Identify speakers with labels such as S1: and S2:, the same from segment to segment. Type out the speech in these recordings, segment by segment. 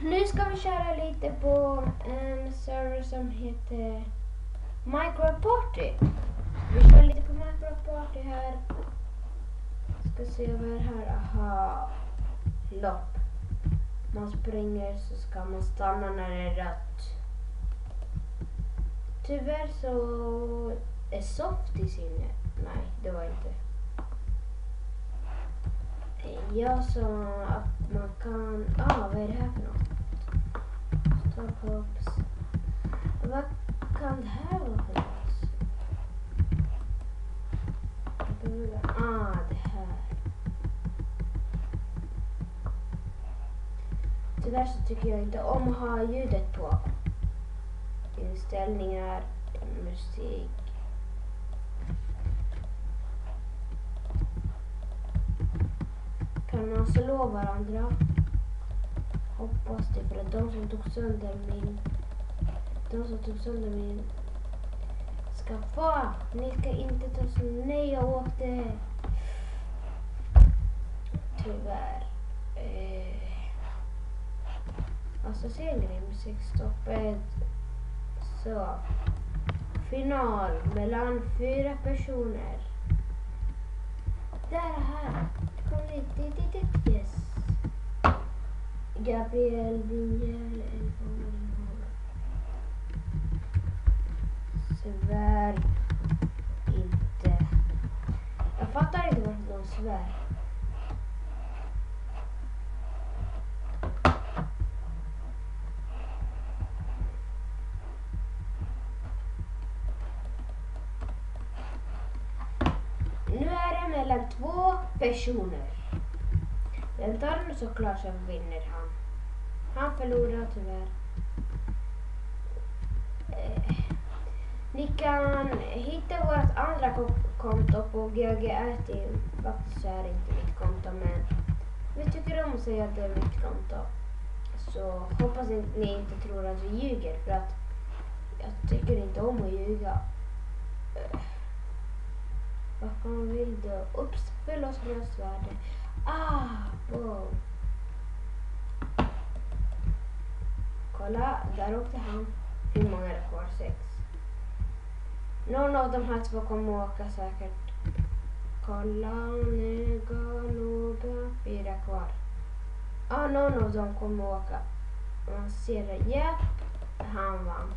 S1: Nu ska vi köra lite på en server som heter Minecraft Party. Vi kör lite på Minecraft Party här. Ska se vad är här. Aha. Lopp. Man springer så ska man stanna när det är rött. Tyvärr så är Softies inne. Nej, det var inte. Jag sa att man kan... vad är det här för något? Starpops. Vad kan det här vara för något? Det här. Tyvärr så tycker jag inte om att ha ljudet på. Inställningar, musik. Kan man slå varandra? Hoppas det, för att de som tog sönder min ska få. Ni ska inte ta så. Nej, jag åkte. Tyvärr. Alltså senare musikstoppet. Så. Final mellan 4 personer. Där här. Kom dit. Yes. Gabriel Vinjel. Svär inte. Jag fattar inte varför de svär. Nu är det mellan 2 personer. Den tar nu såklart så vinner han. Han förlorar tyvärr. Ni kan hitta vårt andra konto på GGR Team. Faktiskt är det inte mitt konto, men vi tycker om att säga att det är mitt konto. Så hoppas ni inte tror att vi ljuger, för att jag tycker inte om att ljuga. Vad fan vill du? Ups, förlåt bröstvärde. Boom. Kolla, där åkte han. Hur många är det kvar? 6. Någon av de här 2 kommer åka säkert. Kolla, några 4 kvar. Någon av dem kommer åka. Man ser det. Japp, han vann.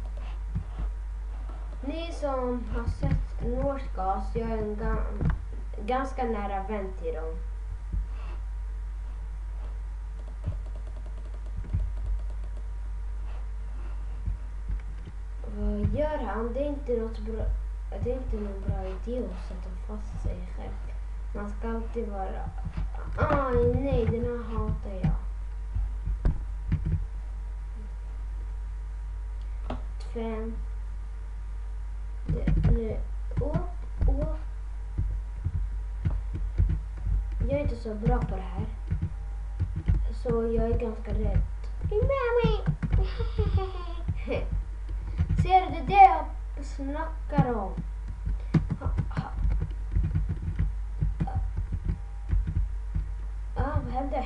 S1: Ni som har sett Northgas, jag är en ganska nära vän till dem. Vad gör han? Det är inte något bra. Det är inte någon bra idé att sätta fast sig själv. Man ska alltid vara... nej, den här hatar jag. 5. Nu. Jag är inte så bra på det här. Så jag är ganska rädd. Ser du det jag snackar om? Vad hände?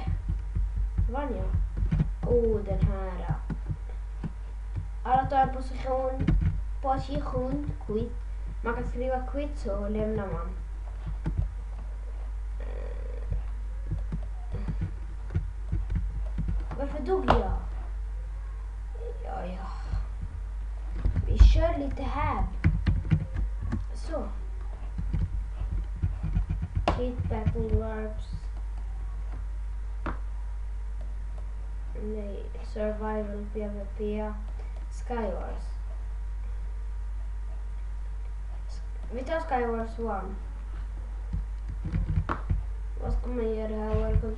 S1: Vann jag? Den här. Alla tar en position, quit. Man kan skriva quit så lämnar man. Varför dog jag? Ja. Vi kör lite här. Så. Hit battle warps. Nej, survival PvP. Skywars. Vi tar Skywars 1. Vad ska man göra här? Welcome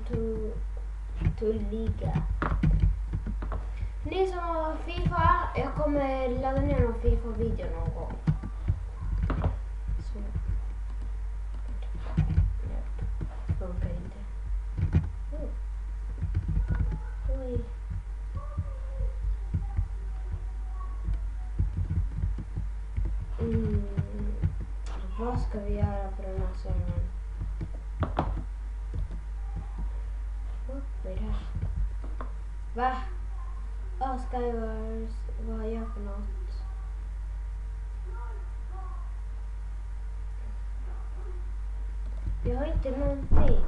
S1: to Liga. Ni som har FIFA, jag kommer ladda ner någon FIFA-video någon gång. Så. Funkar inte. Oj. Vad ska vi göra för den här servern? Vad är det här? Va? Skywars, vad är jag för något? Jag har inte någonting.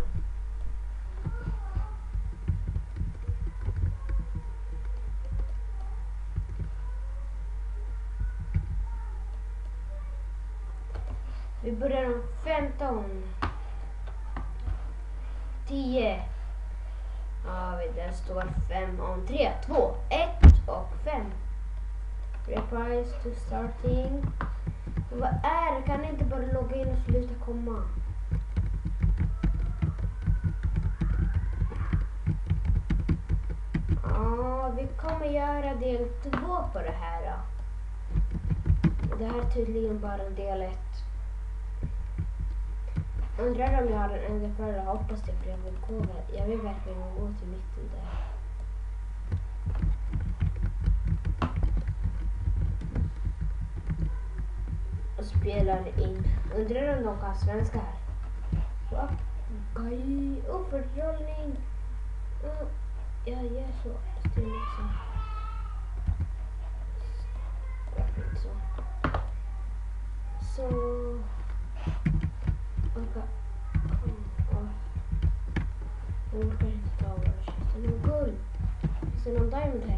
S1: Vi börjar om 15. 10. Ja, där står 5 om 3, 2, 1 och 5. Reprise to starting. Vad är det? Kan ni inte bara logga in och sluta komma? Ja, vi kommer göra del 2 på det här då. Det här är tydligen bara en del 1. Undrar om jag har en enderpearl och hoppas det, för jag vill gå. Jag vill verkligen gå till mitten där. Och spelar in. Undrar om de kan svenska här. Okej, förtrollning. Jag gör så. Det är liksom. Så. Så. Okej. Jag orkar inte ta våra kistor. Det är guld. Finns det någon diamond här i?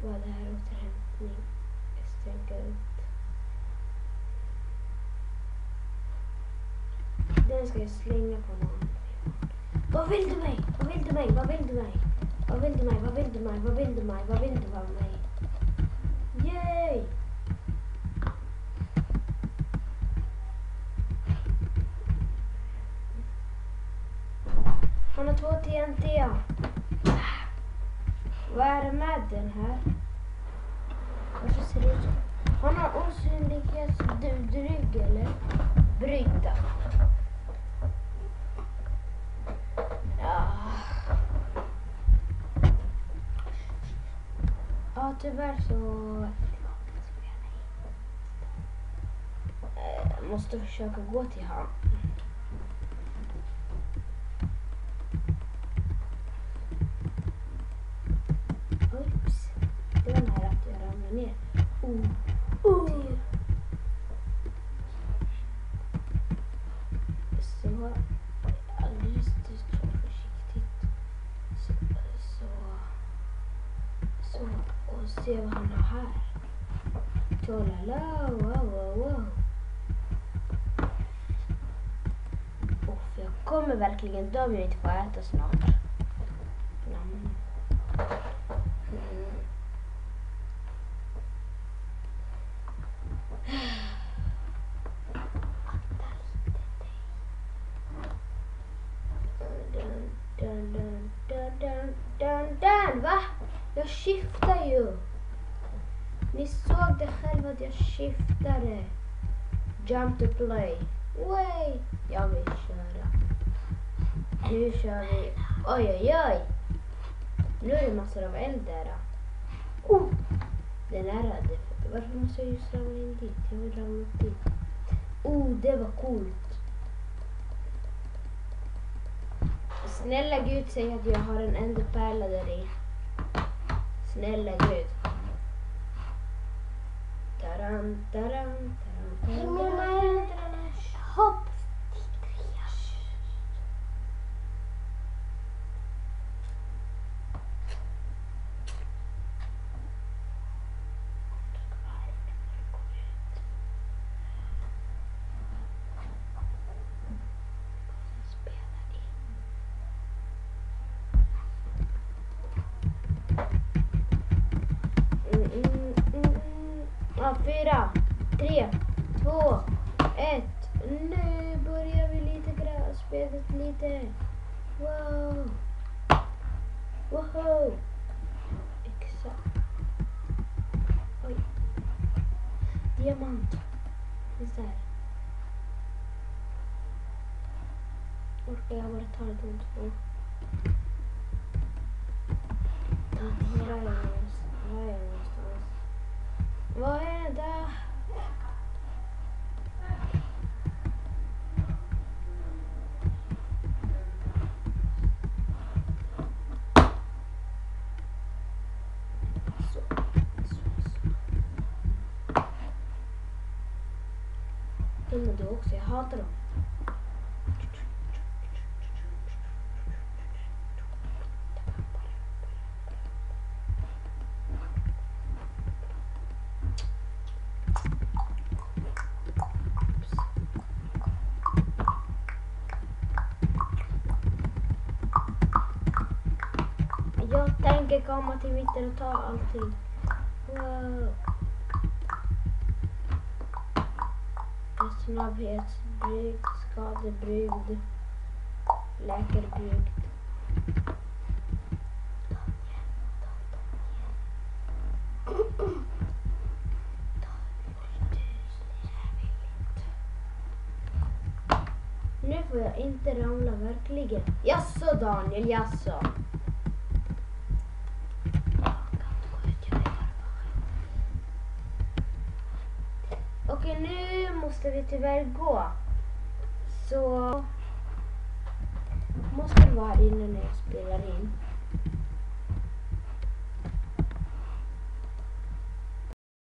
S1: Vad det här återhämtning? Stänka ut. Den ska jag slänga på någon. Vad vill du mig? Vad vill du mig? Vad vill du mig? Vad vill du mig? Vad vill du mig? Vad vill du mig? Vad vill du av mig? Yay! Han har 2 TNT. Vad är det med den här? Varför ser det ut så? Han har osynlighetsdrygg eller? Brygda. Ja, tyvärr så... Jag måste försöka gå till han. Oops. Det var nära att jag ramlade ner. Så. Alldeles så försiktigt. Så. Och se vad han har här. Tolala, wow. Jag kommer verkligen dö om jag inte får äta snart. Va? Jag skiftar ju. Ni såg det själva att jag skiftade. Jump to play. Way. Jag vill köra. Nu kör vi. Oj. Nu är det massor av eld där. Den är rädd. Varför måste jag just ramla in dit? Jag vill ramla upp dit. Det var coolt. Snälla Gud, säg att jag har en enderpärla där i. Snälla Gud. Hopp. Ja, 4, 3, 2, 1. Nu börjar vi lite grann. Spelet lite. Wow. Exakt. Oj. Diamant. Visst är det? Orkar jag bara ta det om 2? Var är jag någonstans? Vad är det? Men du också, jag hatar dem. Jag tänker komma till mitten och ta allting. Wow. Snabbhetsbrygd, skadebrygd, läkarbrygd. Nu får jag inte ramla verkligen. Jaså Daniel, jaså. Okej, nu måste vi tyvärr gå. Så måste det vara innan jag spelar in.